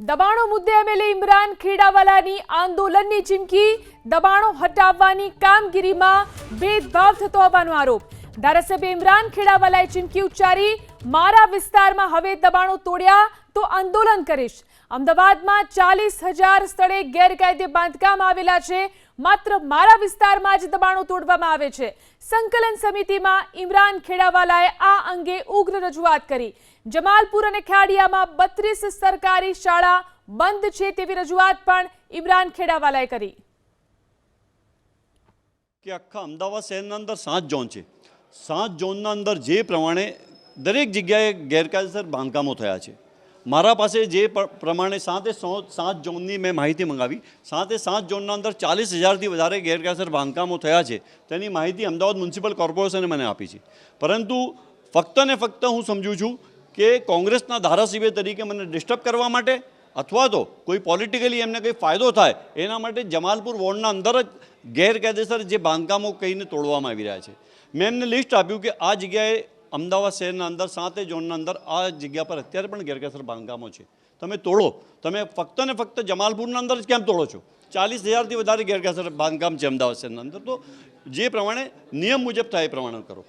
દબાણો મુદ્દે એમએલએ ઇમરાન ખેડાવાલાની આંદોલનની ચીમકી, દબાણો હટાવવાની કામગીરીમાં ભેદભાવ થતો હોવાનો આરોપ. ધારાસભ્ય ઇમરાન ખેડાવાલાએ ચીમકી ઉચ્ચારી, મારા વિસ્તારમાં હવે દબાણો તોડ્યા તો આંદોલન કરીશ. અમદાવાદમાં 40,000 સ્થળે ગેરકાયદે બાંધકામ આવેલા છે, માત્ર મારા વિસ્તારમાં જ દબાણો તોડવામાં આવે છે. સંકલન સમિતિમાં ઇમરાન ખેડાવાલાએ આ અંગે ઉગ્ર રજૂઆત કરી. જમાલપુર અને ખાડિયામાં 32 સરકારી શાળા બંધ છે તેવી રજૂઆત પણ ઇમરાન ખેડાવાલાએ કરી. કે આખા અમદાવાદ શહેરના અંદર 7 ઝોન છે. 7 ઝોનના અંદર જે પ્રમાણે દરેક જગ્યાએ ગેરકાયદેસર બાંધકામો થયા છે. મારા પાસે જે પ્રમાણે 7 ઝોનની મેં માહિતી મંગાવી, 7 ઝોનના અંદર 40,000થી વધારે ગેરકાયદેસર બાંધકામો થયા છે તેની માહિતી અમદાવાદ મ્યુનિસિપલ કોર્પોરેશને મને આપી છે. પરંતુ ફક્ત ને ફક્ત હું સમજું છું કે કોંગ્રેસના ધારાસભ્ય તરીકે મને ડિસ્ટર્બ કરવા માટે અથવા તો કોઈ પોલિટિકલી એમને કંઈ ફાયદો થાય એના માટે જમાલપુર વોર્ડના અંદર જ ગેરકાયદેસર જે બાંધકામો કહીને તોડવામાં આવી રહ્યા છે. મેં એમને લિસ્ટ આપ્યું કે આ જગ્યાએ અમદાવાદ શહેરના અંદર 7 ઝોનના અંદર આ જગ્યા પર અત્યારે પણ ગેરકાયદેસર બાંધકામો છે. તમે તોડો, તમે ફક્ત ને ફક્ત જમાલપુરના અંદર જ કેમ તોડો છો? 40,000થી વધારે ગેરકાયદેસર બાંધકામ છે અમદાવાદ શહેરના અંદર. તો જે પ્રમાણે નિયમ મુજબ થાય એ પ્રમાણે કરો.